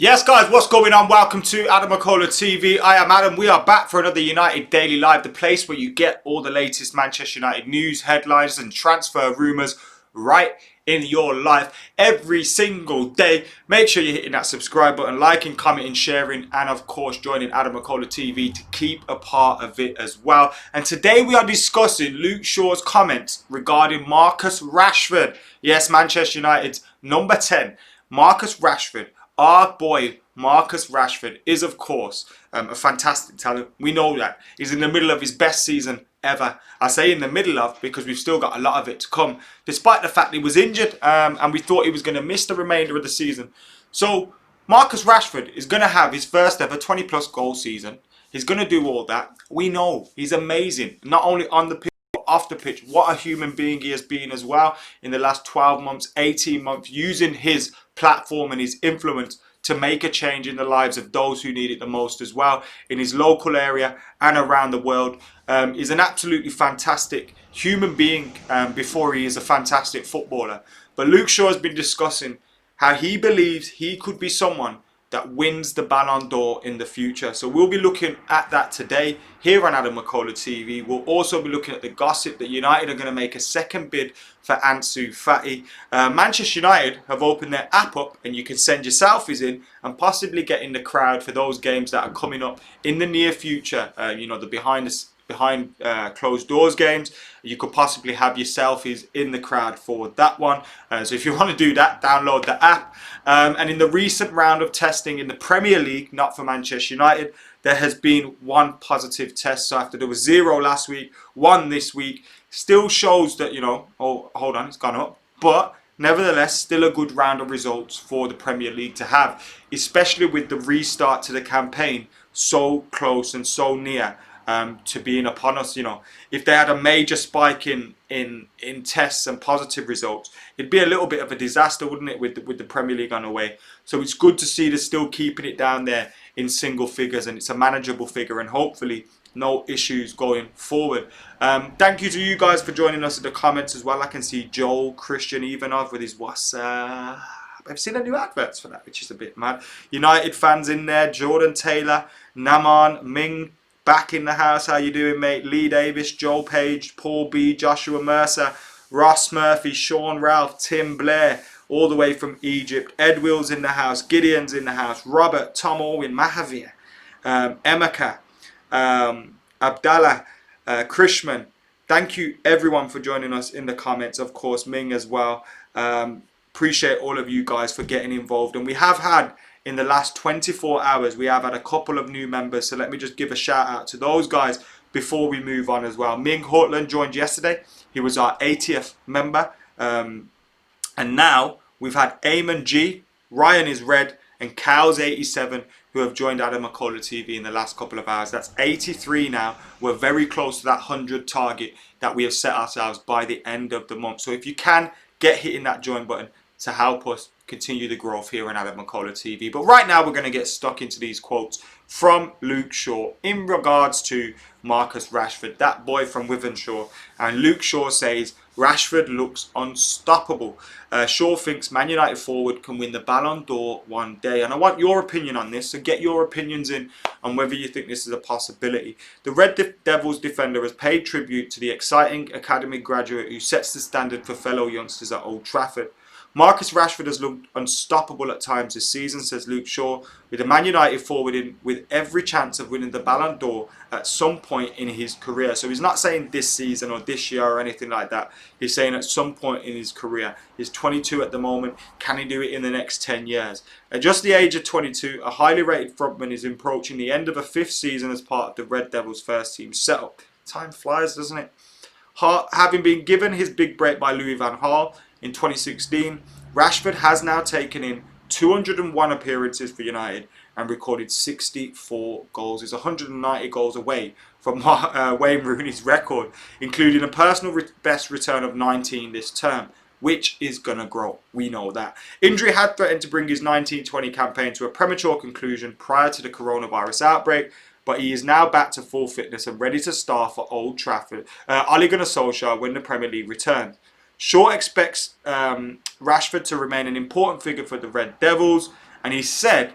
Yes, guys, what's going on? Welcome to AdamMcKola TV. I am Adam. We are back for another United Daily Live, the place where you get all the latest Manchester United news, headlines, and transfer rumours right in your life every single day. Make sure you're hitting that subscribe button, liking, commenting, sharing, and of course joining AdamMcKola TV to keep a part of it as well. And today we are discussing Luke Shaw's comments regarding Marcus Rashford. Yes, Manchester United's number 10, Marcus Rashford. Our boy Marcus Rashford is, of course, a fantastic talent. We know that. He's in the middle of his best season ever. I say in the middle of because we've still got a lot of it to come, despite the fact he was injured and we thought he was going to miss the remainder of the season. So Marcus Rashford is going to have his first ever 20-plus goal season. He's going to do all that. We know he's amazing, not only on the pitch, off the pitch. What a human being he has been as well in the last 12 months, 18 months, using his platform and his influence to make a change in the lives of those who need it the most as well, in his local area and around the world. He's an absolutely fantastic human being before he is a fantastic footballer. But Luke Shaw has been discussing how he believes he could be someone that wins the Ballon d'Or in the future. So we'll be looking at that today here on AdamMcKola TV. We'll also be looking at the gossip that United are going to make a second bid for Ansu Fati. Manchester United have opened their app up and you can send your selfies in and possibly get in the crowd for those games that are coming up in the near future. You know, the behind closed doors games. You could possibly have your selfies in the crowd for that one. So if you want to do that, download the app. And in the recent round of testing in the Premier League, not for Manchester United, there has been one positive test. So after there was 0 last week, 1 this week, still shows that, you know, oh, hold on, it's gone up. But nevertheless, still a good round of results for the Premier League to have, especially with the restart to the campaign so close and so near to being upon us. You know, if they had a major spike in tests and positive results, it'd be a little bit of a disaster, wouldn't it, with the Premier League on the way. So it's good to see they're still keeping it down there in single figures, and it's a manageable figure, and hopefully no issues going forward. Thank you to you guys for joining us in the comments as well. I can see Joel Christian Ivanov with his WhatsApp. I've seen a new adverts for that, which is a bit mad. United fans in there. Jordan Taylor, Naman, Ming, back in the house. How you doing, mate? Lee Davis, Joel Page, Paul B, Joshua Mercer, Ross Murphy, Sean Ralph, Tim Blair, all the way from Egypt. Ed Wills in the house. Gideon's in the house. Robert, Tom Orwin, Mahavir, Emeka, Abdallah, Krishman. Thank you everyone for joining us in the comments. Of course, Ming as well. Appreciate all of you guys for getting involved. And we have had, in the last 24 hours, we have had a couple of new members. So let me just give a shout out to those guys before we move on as well. Ming Hortland joined yesterday. He was our 80th member. And now we've had Eamon G, Ryan is Red, and Cows87 who have joined AdamMcKola TV in the last couple of hours. That's 83 now. We're very close to that 100 target that we have set ourselves by the end of the month. So if you can, get hitting that join button to help us continue the growth here on AdamMcKola TV. But right now we're going to get stuck into these quotes from Luke Shaw in regards to Marcus Rashford, that boy from Wivenshaw. And Luke Shaw says Rashford looks unstoppable. Shaw thinks Man United forward can win the Ballon d'Or one day. And I want your opinion on this, so get your opinions in on whether you think this is a possibility. The Red Devils defender has paid tribute to the exciting academy graduate who sets the standard for fellow youngsters at Old Trafford. Marcus Rashford has looked unstoppable at times this season, says Luke Shaw, with the Man United forward in with every chance of winning the Ballon d'Or at some point in his career. So he's not saying this season or this year or anything like that. He's saying at some point in his career. He's 22 at the moment. Can he do it in the next 10 years? At just the age of 22, a highly rated frontman is approaching the end of a 5th season as part of the Red Devils first team setup. Time flies, doesn't it? Having been given his big break by Louis van Gaal in 2016, Rashford has now taken in 201 appearances for United and recorded 64 goals. He's 190 goals away from Wayne Rooney's record, including a personal best return of 19 this term, which is going to grow. We know that. Injury had threatened to bring his 19-20 campaign to a premature conclusion prior to the coronavirus outbreak, but he is now back to full fitness and ready to start for Old Trafford. Ole Gunnar Solskjaer when the Premier League returns. Shaw expects Rashford to remain an important figure for the Red Devils, and he said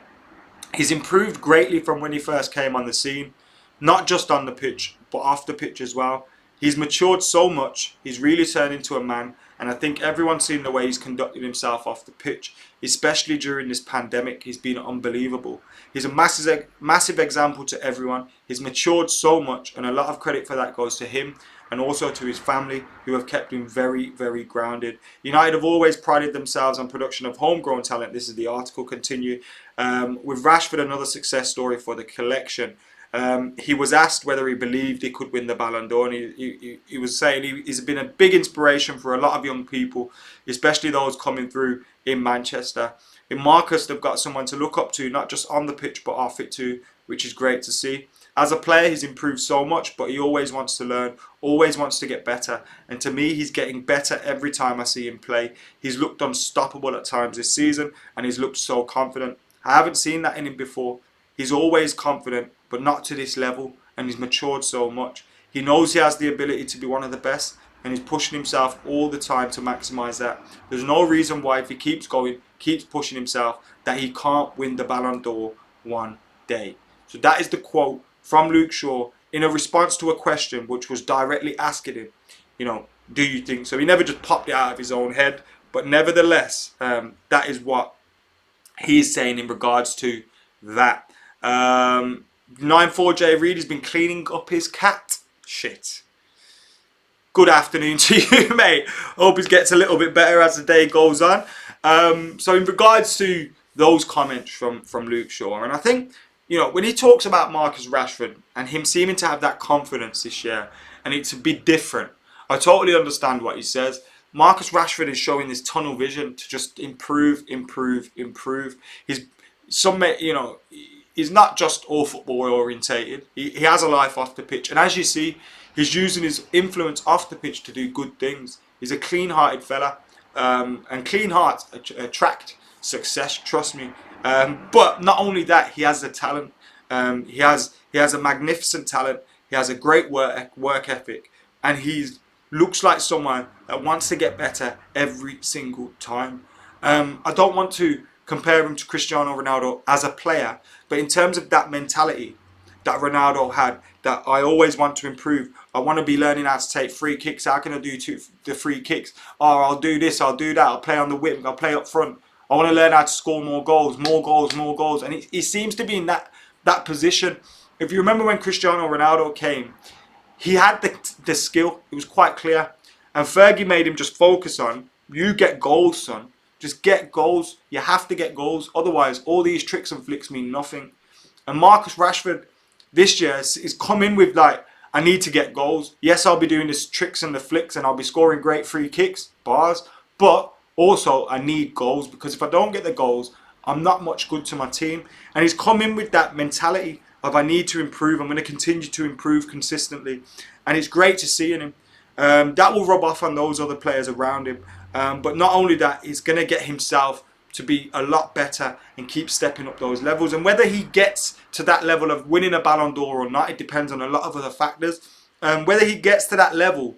He's improved greatly from when he first came on the scene, not just on the pitch, but off the pitch as well. He's matured so much, he's really turned into a man, and I think everyone's seen the way he's conducted himself off the pitch, especially during this pandemic. He's been unbelievable. He's a massive example to everyone. He's matured so much, and a lot of credit for that goes to him and also to his family, who have kept him very, very grounded. United have always prided themselves on production of homegrown talent. This is the article continue. With Rashford, another success story for the collection. He was asked whether he believed he could win the Ballon d'Or, and he was saying he's been a big inspiration for a lot of young people, especially those coming through in Manchester. In Marcus, they've got someone to look up to, not just on the pitch, but off it too, which is great to see. As a player, he's improved so much, but he always wants to learn, always wants to get better. And to me, he's getting better every time I see him play. He's looked unstoppable at times this season, and he's looked so confident. I haven't seen that in him before. He's always confident, but not to this level, and he's matured so much. He knows he has the ability to be one of the best, and he's pushing himself all the time to maximise that. There's no reason why, if he keeps going, keeps pushing himself, that he can't win the Ballon d'Or one day. So that is the quote from Luke Shaw in a response to a question which was directly asking him, do you think so? He never just popped it out of his own head, but nevertheless, that is what he's saying in regards to that. 94J Reed has been cleaning up his cat. Shit. Good afternoon to you, mate. Hope it gets a little bit better as the day goes on. So in regards to those comments from Luke Shaw, and I think, when he talks about Marcus Rashford and him seeming to have that confidence this year and it to be different, I totally understand what he says. Marcus Rashford is showing this tunnel vision to just improve. He's not just all football orientated. He has a life off the pitch, and as you see, he's using his influence off the pitch to do good things. He's a clean-hearted fella, and clean hearts attract success. Trust me. But not only that, he has the talent. He has a magnificent talent. He has a great work ethic, and he looks like someone that wants to get better every single time. I don't want to compare him to Cristiano Ronaldo as a player, but in terms of that mentality that Ronaldo had, that I always want to improve. I want to be learning how to take free kicks. How can I do the free kicks? Oh, I'll do this, I'll do that. I'll play on the wing, I'll play up front. I want to learn how to score more goals. And he seems to be in that position. If you remember when Cristiano Ronaldo came, he had the skill. It was quite clear. And Fergie made him just focus on, you get goals, son. Just get goals. You have to get goals. Otherwise, all these tricks and flicks mean nothing. And Marcus Rashford this year is come in with I need to get goals. Yes, I'll be doing the tricks and the flicks and I'll be scoring great free kicks, bars. But also, I need goals, because if I don't get the goals, I'm not much good to my team. And he's come in with that mentality of, I need to improve. I'm going to continue to improve consistently. And it's great to see in him. That will rub off on those other players around him. But not only that, he's going to get himself to be a lot better and keep stepping up those levels. And whether he gets to that level of winning a Ballon d'Or or not, it depends on a lot of other factors. Whether he gets to that level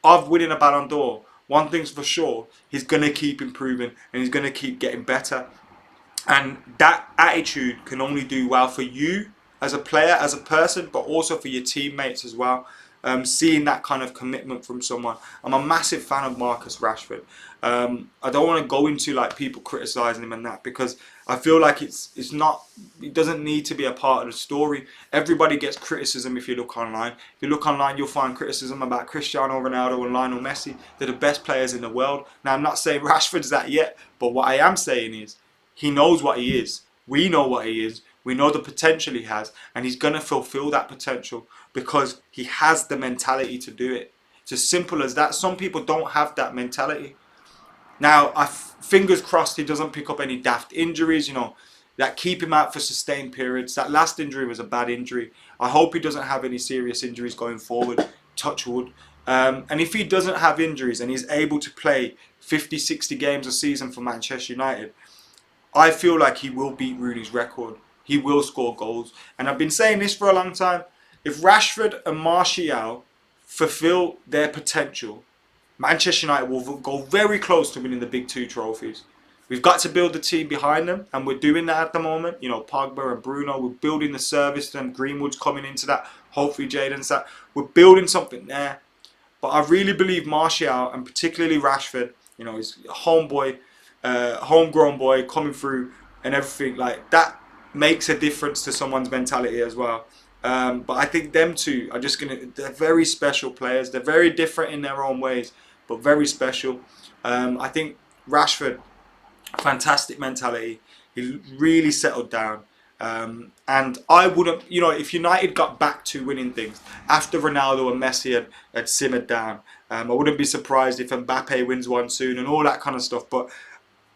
of winning a Ballon d'Or, one thing's for sure, he's going to keep improving and he's going to keep getting better. And that attitude can only do well for you as a player, as a person, but also for your teammates as well. Seeing that kind of commitment from someone. I'm a massive fan of Marcus Rashford. I don't want to go into people criticising him and that, because I feel like it doesn't need to be a part of the story. Everybody gets criticism if you look online. If you look online, you'll find criticism about Cristiano Ronaldo and Lionel Messi. They're the best players in the world. Now, I'm not saying Rashford's that yet, but what I am saying is he knows what he is. We know what he is. We know the potential he has, and he's going to fulfill that potential because he has the mentality to do it. It's as simple as that. Some people don't have that mentality. Now, fingers crossed he doesn't pick up any daft injuries, that keep him out for sustained periods. That last injury was a bad injury. I hope he doesn't have any serious injuries going forward, touch wood. And if he doesn't have injuries and he's able to play 50, 60 games a season for Manchester United, I feel like he will beat Rooney's record. He will score goals. And I've been saying this for a long time. If Rashford and Martial fulfill their potential, Manchester United will go very close to winning the big two trophies. We've got to build the team behind them, and we're doing that at the moment. You know, Pogba and Bruno, we're building the service to them. Greenwood's coming into that. Hopefully, Jadon's that. We're building something there. But I really believe Martial, and particularly Rashford, you know, his homeboy, homegrown boy coming through and everything, like that makes a difference to someone's mentality as well. But I think them two are just they're very special players. They're very different in their own ways, but very special. I think Rashford, fantastic mentality. He really settled down. And I wouldn't, you know, if United got back to winning things after Ronaldo and Messi had simmered down, I wouldn't be surprised if Mbappe wins one soon and all that kind of stuff. But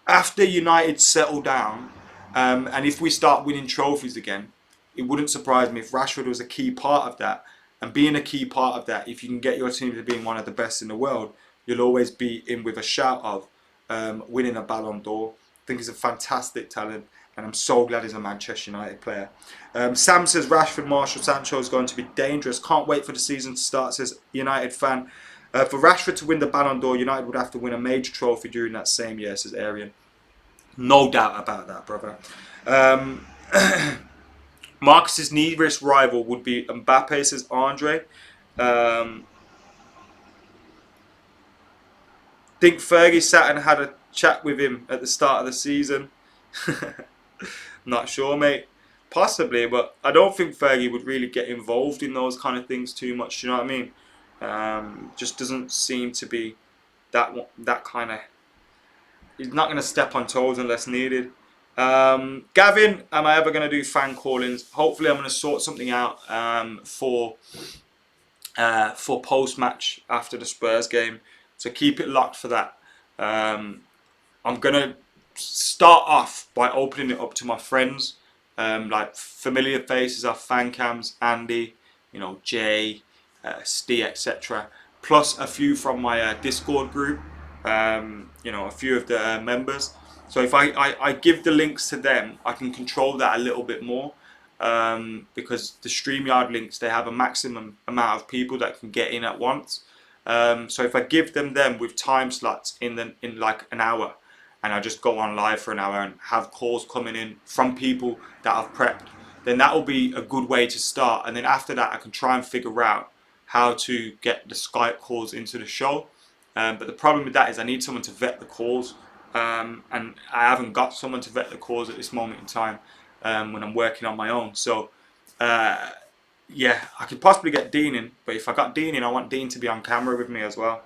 after United settle down, and if we start winning trophies again, it wouldn't surprise me if Rashford was a key part of that. And being a key part of that, if you can get your team to being one of the best in the world, you'll always be in with a shout of winning a Ballon d'Or. I think he's a fantastic talent, and I'm so glad he's a Manchester United player. Sam says Rashford, Marshall, Sancho is going to be dangerous. Can't wait for the season to start, says United fan. For Rashford to win the Ballon d'Or, United would have to win a major trophy during that same year, says Arian. No doubt about that, brother. Marcus's nearest rival would be Mbappe, says Andre. Think Fergie sat and had a chat with him at the start of the season. Not sure, mate. Possibly, but I don't think Fergie would really get involved in those kind of things too much. Do you know what I mean? Just doesn't seem to be that kind of. He's not going to step on toes unless needed. Gavin, am I ever going to do fan call-ins? Hopefully, I'm going to sort something out for post-match after the Spurs game. So keep it locked for that. I'm going to start off by opening it up to my friends, like familiar faces off fan cams, Andy, you know, Jay, Steve, etc. Plus a few from my Discord group, you know, a few of the members. So if I give the links to them, I can control that a little bit more, because the StreamYard links, they have a maximum amount of people that can get in at once. So if I give them with time slots in like an hour, and I just go on live for an hour and have calls coming in from people that I've prepped, then that will be a good way to start. And then after that, I can try and figure out how to get the Skype calls into the show. But the problem with that is I need someone to vet the calls, and I haven't got someone to vet the calls at this moment in time when I'm working on my own. So yeah, I could possibly get Dean in, but if I got Dean in, I want Dean to be on camera with me as well.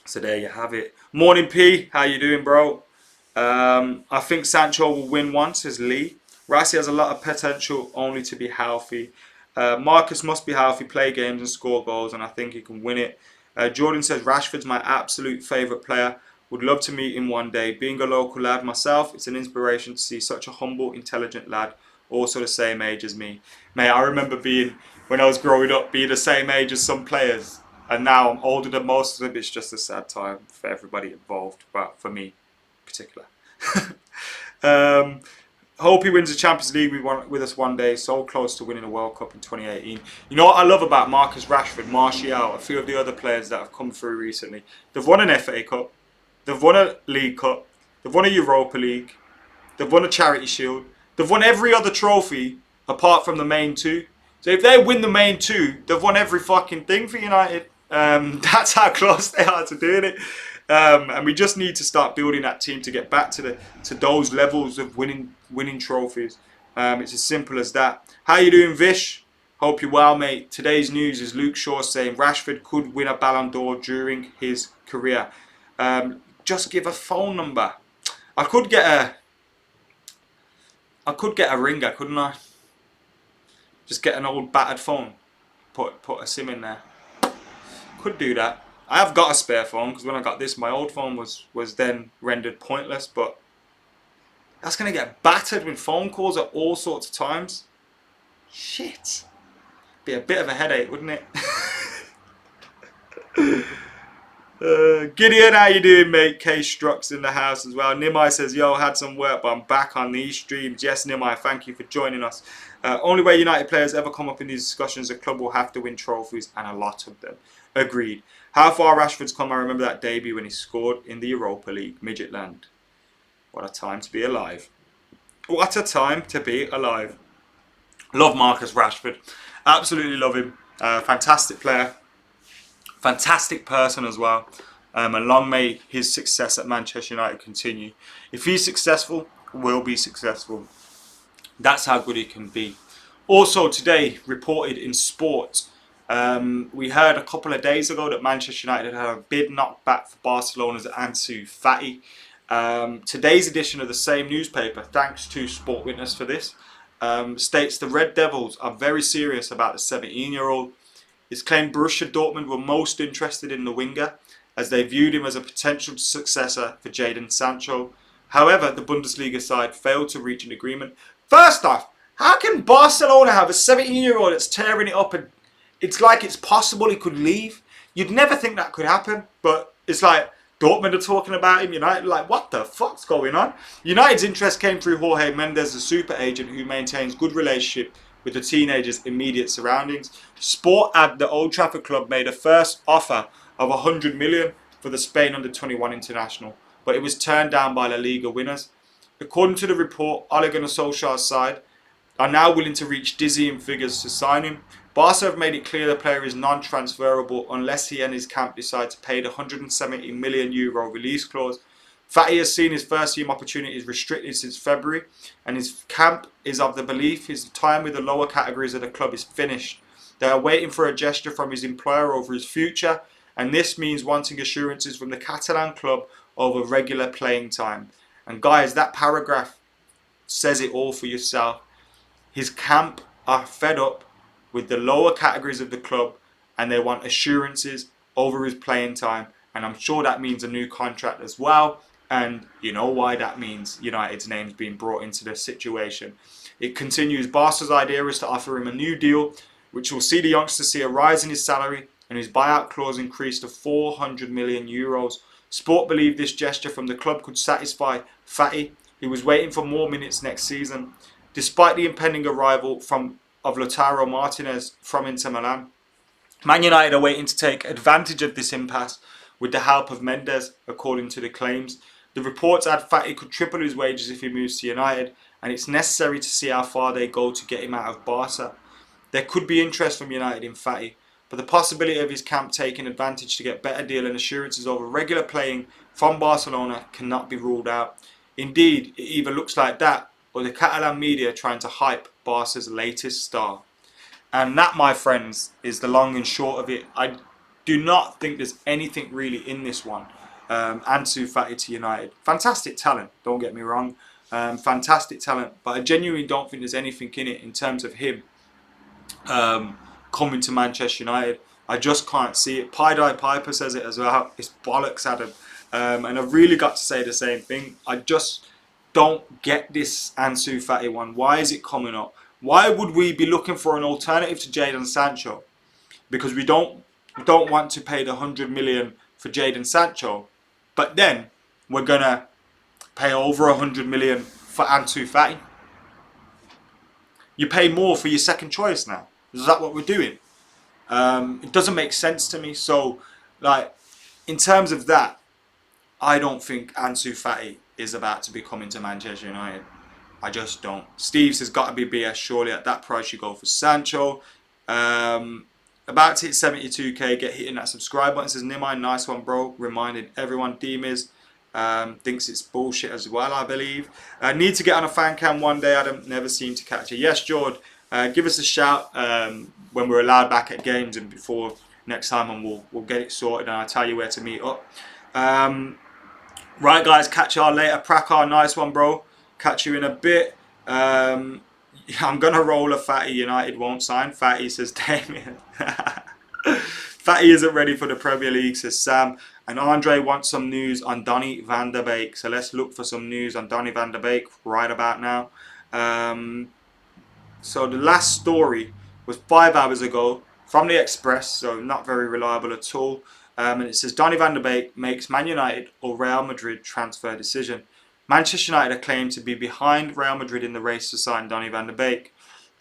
So there you have it. Morning P, how you doing, bro? I think Sancho will win one, says Lee. Rassi has a lot of potential, only to be healthy. Marcus must be healthy, play games and score goals, and I think he can win it. Jordan says Rashford's my absolute favourite player. Would love to meet him one day. Being a local lad myself, it's an inspiration to see such a humble, intelligent lad, also the same age as me. Mate, I remember when I was growing up, being the same age as some players, and now I'm older than most of them. It's just a sad time for everybody involved, but for me in particular. Hope he wins the Champions League with us one day. So close to winning a World Cup in 2018. You know what I love about Marcus Rashford, Martial, a few of the other players that have come through recently? They've won an FA Cup. They've won a League Cup. They've won a Europa League. They've won a Charity Shield. They've won every other trophy apart from the main two. So if they win the main two, they've won every fucking thing for United. That's how close they are to doing it. And we just need to start building that team to get back to those levels of winning trophies. It's as simple as that. How you doing, Vish? Hope you're well, mate. Today's news is Luke Shaw saying Rashford could win a Ballon d'Or during his career. Just give a phone number. I could get a ringer, couldn't I? Just get an old battered phone. Put a SIM in there. Could do that. I have got a spare phone because when I got this, my old phone was then rendered pointless. But that's gonna get battered with phone calls at all sorts of times. Shit. Be a bit of a headache, wouldn't it? Gideon, how you doing, mate? K Struck's in the house as well. Nimai says, yo, had some work, but I'm back on these streams. Yes, Nimai, thank you for joining us. Only way United players ever come up in these discussions, the club will have to win trophies, and a lot of them. Agreed. How far Rashford's come, I remember that debut when he scored in the Europa League, Midgetland. What a time to be alive. What a time to be alive. Love Marcus Rashford. Absolutely love him. Fantastic player. Fantastic person as well. And long may his success at Manchester United continue. If he's successful, we'll be successful. That's how good he can be. Also today, reported in sport, we heard a couple of days ago that Manchester United had a bid knocked back for Barcelona's Ansu Fati. Today's edition of the same newspaper, thanks to Sport Witness for this, states the Red Devils are very serious about the 17-year-old. It's claimed Borussia Dortmund were most interested in the winger, as they viewed him as a potential successor for Jadon Sancho. However, the Bundesliga side failed to reach an agreement. First off, how can Barcelona have a 17-year-old that's tearing it up and it's like it's possible he could leave? You'd never think that could happen, but it's like Dortmund are talking about him, United like, what the fuck's going on? United's interest came through Jorge Mendes, the super agent who maintains good relationship with the teenager's immediate surroundings. Sport add the Old Trafford club made a first offer of 100 million for the Spain under-21 international, but it was turned down by La Liga winners. According to the report, Ole Gunnar Solskjaer's side are now willing to reach dizzying figures to sign him. Barca have made it clear the player is non-transferable unless he and his camp decide to pay the €170 million release clause. Fati has seen his first-team opportunities restricted since February, and his camp is of the belief his time with the lower categories of the club is finished. They are waiting for a gesture from his employer over his future, and this means wanting assurances from the Catalan club over regular playing time. And guys, that paragraph says it all for yourself. His camp are fed up with the lower categories of the club, and they want assurances over his playing time, and I'm sure that means a new contract as well. And you know why that means United's name's being brought into the situation. It continues, Barca's idea is to offer him a new deal, which will see the youngster see a rise in his salary and his buyout clause increase to €400 million. Sport believe this gesture from the club could satisfy Fati, who was waiting for more minutes next season. Despite the impending arrival of Lautaro Martinez from Inter Milan, Man United are waiting to take advantage of this impasse with the help of Mendes, according to the claims. The reports add Fati could triple his wages if he moves to United, and it's necessary to see how far they go to get him out of Barca. There could be interest from United in Fati, but the possibility of his camp taking advantage to get better deal and assurances over regular playing from Barcelona cannot be ruled out. Indeed, it either looks like that or the Catalan media trying to hype Barca's latest star. And that, my friends, is the long and short of it. I do not think there's anything really in this one. Ansu Fati to United. Fantastic talent, don't get me wrong. Fantastic talent, but I genuinely don't think there's anything in it in terms of him coming to Manchester United. I just can't see it. Piedie Piper says it as well. It's bollocks, Adam. And I've really got to say the same thing. I just don't get this Ansu Fati one. Why is it coming up? Why would we be looking for an alternative to Jadon Sancho? Because we don't want to pay the 100 million for Jadon Sancho, but then we're gonna pay over 100 million for Ansu Fati. You pay more for your second choice now. Is that what we're doing? It doesn't make sense to me. So, like, in terms of that, I don't think Ansu Fati is about to be coming to Manchester United. I just don't. Steve says, got to be BS, surely at that price you go for Sancho. About to hit 72k, get hitting that subscribe button. Says, Nimai, nice one, bro. Reminded everyone, Deemiz thinks it's bullshit as well, I believe. Need to get on a fan cam one day, Adam. Never seem to catch it. Yes, George, give us a shout when we're allowed back at games and before next time, and we'll get it sorted and I'll tell you where to meet up. Right, guys, catch y'all later. Prakar, nice one, bro. Catch you in a bit. I'm going to roll a Fati. United won't sign. Fati, says Damien. Fati isn't ready for the Premier League, says Sam. And Andre wants some news on Donny van der Beek. So let's look for some news on Donny van der Beek right about now. So the last story was 5 hours ago from the Express, so not very reliable at all. And it says, Donny van der Beek makes Man United or Real Madrid transfer decision. Manchester United are claimed to be behind Real Madrid in the race to sign Donny van der Beek.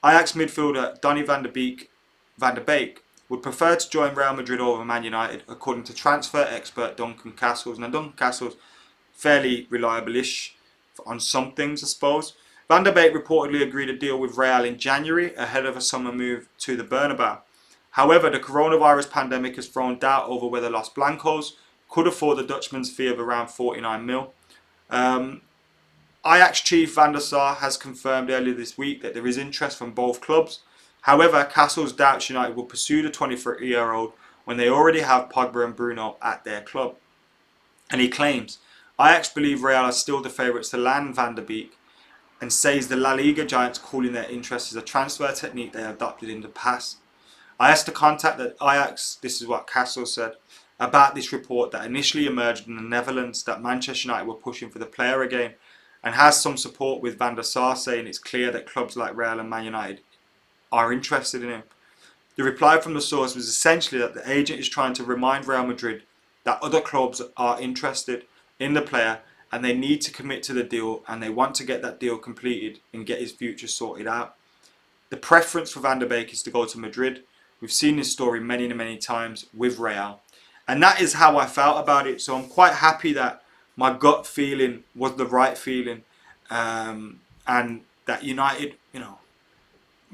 Ajax midfielder Donny van der Beek would prefer to join Real Madrid over Man United, according to transfer expert Duncan Castles. Now, Duncan Castles, fairly reliable-ish on some things, I suppose. Van der Beek reportedly agreed a deal with Real in January ahead of a summer move to the Bernabeu. However, the coronavirus pandemic has thrown doubt over whether Los Blancos could afford the Dutchman's fee of around 49 mil. Ajax chief Van der Sar has confirmed earlier this week that there is interest from both clubs. However, Castles doubts United will pursue the 23-year-old when they already have Pogba and Bruno at their club. And he claims, Ajax believe Real are still the favourites to land Van der Beek, and says the La Liga giants calling their interest is a transfer technique they adopted in the past. I asked to contact the Ajax, this is what Castles said, about this report that initially emerged in the Netherlands that Manchester United were pushing for the player again, and has some support with Van der Sar saying it's clear that clubs like Real and Man United are interested in him. The reply from the source was essentially that the agent is trying to remind Real Madrid that other clubs are interested in the player and they need to commit to the deal and they want to get that deal completed and get his future sorted out. The preference for Van der Beek is to go to Madrid. We've seen this story many times with Real. And that is how I felt about it. So I'm quite happy that my gut feeling was the right feeling. And that United,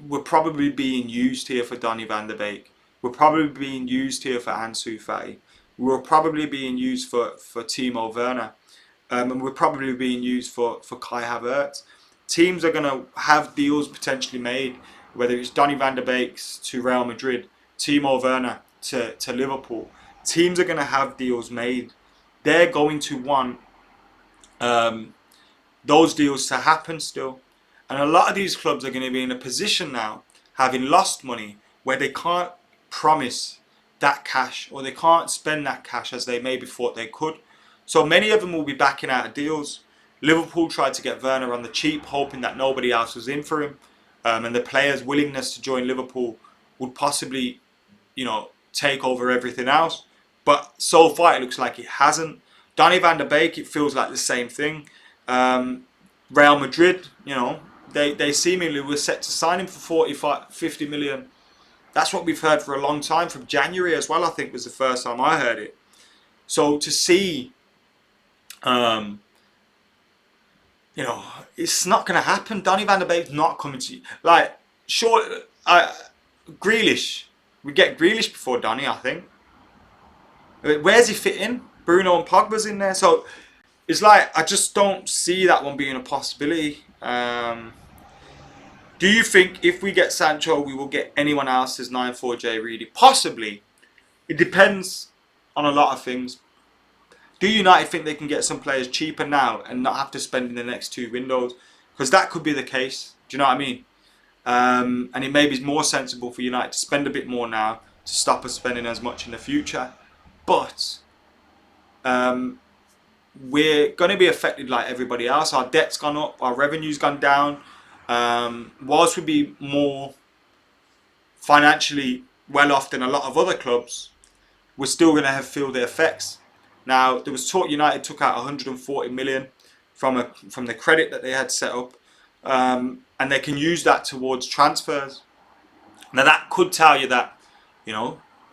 we're probably being used here for Donny van der Beek. We're probably being used here for Ansu Fati. We're probably being used for Timo Werner. And we're probably being used for Kai Havertz. Teams are going to have deals potentially made, whether it's Donny van der Beek to Real Madrid, Timo Werner to Liverpool. Teams are going to have deals made. They're going to want those deals to happen still. And a lot of these clubs are going to be in a position now, having lost money, where they can't promise that cash or they can't spend that cash as they maybe thought they could. So many of them will be backing out of deals. Liverpool tried to get Werner on the cheap, hoping that nobody else was in for him. And the player's willingness to join Liverpool would possibly, take over everything else. But so far it looks like it hasn't. Donny van der Beek, it feels like the same thing. Real Madrid, they seemingly were set to sign him for 50 million. That's what we've heard for a long time, from January as well, I think was the first time I heard it. So to see, it's not going to happen. Donny van der Beek's not coming to you. Like, sure, Grealish. We get Grealish before Donny, I think. Where's he fit in? Bruno and Pogba's in there. So it's like, I just don't see that one being a possibility. Do you think if we get Sancho, we will get anyone else's 9-4J really? Possibly. It depends on a lot of things. Do United think they can get some players cheaper now and not have to spend in the next 2 windows? Because that could be the case. Do you know what I mean? And it may be more sensible for United to spend a bit more now to stop us spending as much in the future. But we're going to be affected like everybody else. Our debt's gone up, our revenue's gone down. Whilst we'd be more financially well off than a lot of other clubs, we're still going to feel the effects. Now, there was talk United took out 140 million from the credit that they had set up, and they can use that towards transfers. Now, that could tell you that,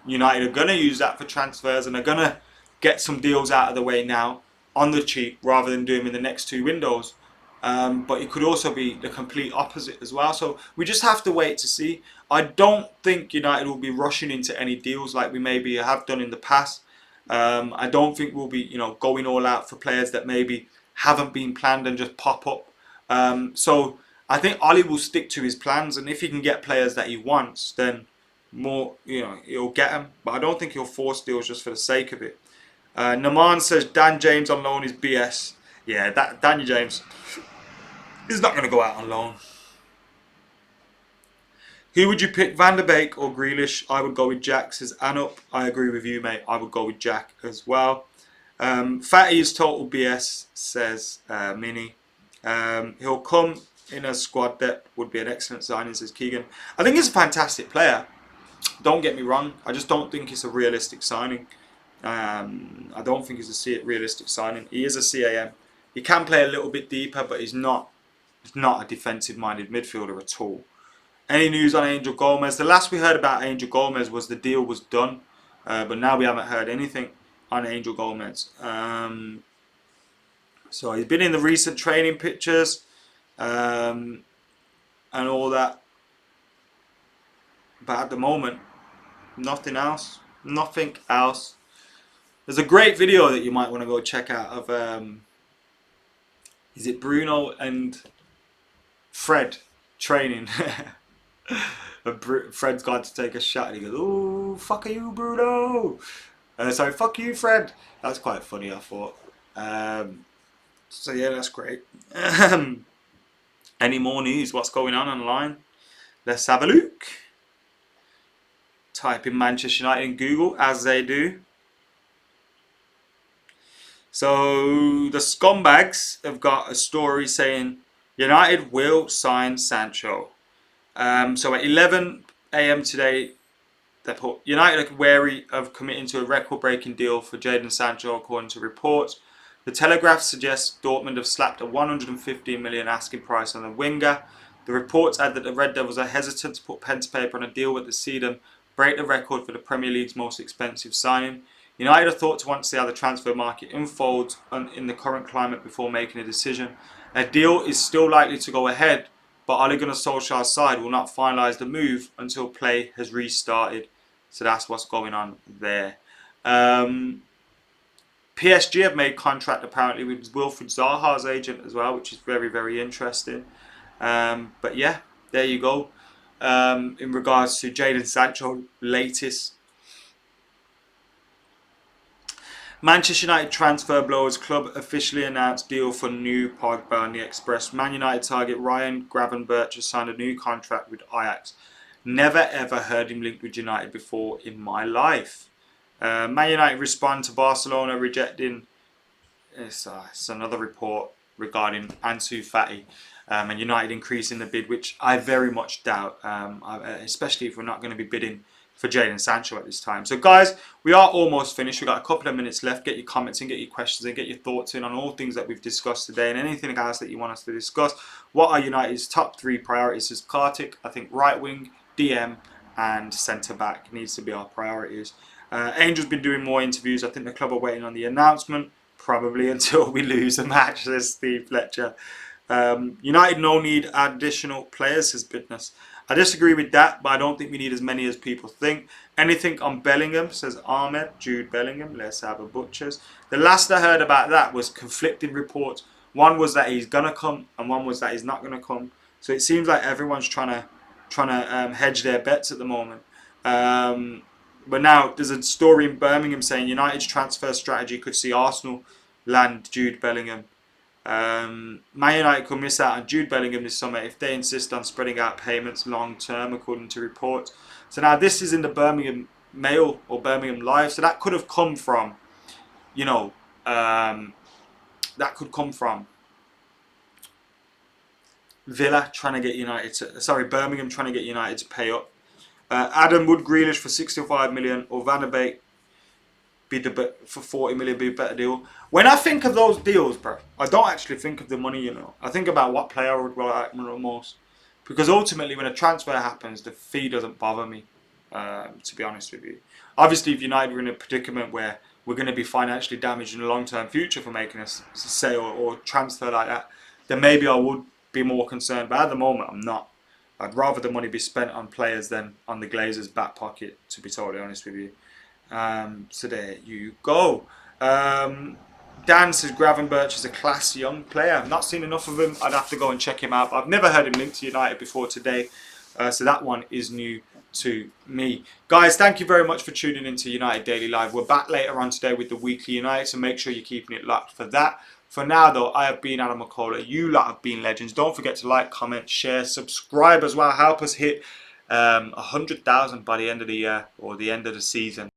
United are going to use that for transfers and are going to get some deals out of the way now on the cheap rather than do them in the next 2 windows. But it could also be the complete opposite as well. So we just have to wait to see. I don't think United will be rushing into any deals like we maybe have done in the past. I don't think we'll be, going all out for players that maybe haven't been planned and just pop up. So I think Ollie will stick to his plans, and if he can get players that he wants, then more, he'll get them. But I don't think he'll force deals just for the sake of it. Naman says Dan James on loan is BS. Yeah, Daniel James is not going to go out on loan. Who would you pick, Van der Beek or Grealish? I would go with Jack, says Anup. I agree with you, mate. I would go with Jack as well. Fatty is total BS, says Mini. He'll come in as squad depth, would be an excellent signing, says Keegan. I think he's a fantastic player. Don't get me wrong. I just don't think it's a realistic signing. I don't think it's a realistic signing. He is a CAM. He can play a little bit deeper, but he's not a defensive-minded midfielder at all. Any news on Angel Gomez? The last we heard about Angel Gomez was the deal was done, but now we haven't heard anything on Angel Gomez. So he's been in the recent training pictures and all that, but at the moment, nothing else. Nothing else. There's a great video that you might want to go check out of is it Bruno and Fred training? Fred's got to take a shot and he goes, "Oh, fuck you, Bruno." Sorry, fuck you, Fred. That's quite funny, I thought. So yeah, that's great. Any more news? What's going on online? Let's have a look. Type in Manchester United in Google, as they do. So the scumbags have got a story saying United will sign Sancho. So at 11 AM today, they put United are wary of committing to a record-breaking deal for Jadon Sancho, according to reports. The Telegraph suggests Dortmund have slapped a 115 million asking price on the winger. The reports add that the Red Devils are hesitant to put pen to paper on a deal that would see them break the record for the Premier League's most expensive signing. United are thought to want to see how the transfer market unfolds in the current climate before making a decision. A deal is still likely to go ahead, but Ole Gunnar Solskjaer's side will not finalise the move until play has restarted. So that's what's going on there. PSG have made contract apparently with Wilfried Zaha's agent as well, which is very, very interesting. But yeah, there you go. In regards to Jadon Sancho, latest. Manchester United transfer blows. Club officially announced deal for new Pogba on the Express. Man United target Ryan Gravenberch has signed a new contract with Ajax. Never ever heard him linked with United before in my life. Man United respond to Barcelona rejecting. It's another report regarding Ansu Fati and United increasing the bid, which I very much doubt, especially if we're not going to be bidding for Jadon Sancho at this time. So guys, we are almost finished. We've got a couple of minutes left. Get your comments in, get your questions in, get your thoughts in on all things that we've discussed today and anything else that you want us to discuss. What are United's top 3 priorities? Is Kartik, I think right wing, DM and centre back needs to be our priorities. Angel's been doing more interviews. I think the club are waiting on the announcement, probably until we lose a match, says Steve Fletcher. United no need additional players, says Bitness. I disagree with that, but I don't think we need as many as people think. Anything on Bellingham, says Ahmed, Jude Bellingham. Let's have a butchers. The last I heard about that was conflicting reports. One was that he's gonna come, and one was that he's not gonna come. So it seems like everyone's trying to hedge their bets at the moment. But now there's a story in Birmingham saying United's transfer strategy could see Arsenal land Jude Bellingham. Man United could miss out on Jude Bellingham this summer if they insist on spreading out payments long term, according to reports. So now this is in the Birmingham Mail or Birmingham Live. So that could have come from, you know, that could come from Villa trying to get United to, sorry, Birmingham trying to get United to pay up. Adam would Grealish for 65 million or Van de Beek for 40 million be a better deal. When I think of those deals, bro, I don't actually think of the money, you know. I think about what player I would like most. Because ultimately when a transfer happens, the fee doesn't bother me, to be honest with you. Obviously, if United were in a predicament where we're going to be financially damaged in the long-term future for making a sale or transfer like that, then maybe I would be more concerned. But at the moment, I'm not. I'd rather the money be spent on players than on the Glazers' back pocket, to be totally honest with you. So there you go. Dan says Gravenberch is a class young player. I've not seen enough of him. I'd have to go and check him out. But I've never heard him linked to United before today. So that one is new to me. Guys, thank you very much for tuning into United Daily Live. We're back later on today with the weekly United, so make sure you're keeping it locked for that. For now, though, I have been AdamMcKola. You lot have been legends. Don't forget to like, comment, share, subscribe as well. Help us hit 100,000 by the end of the year or the end of the season.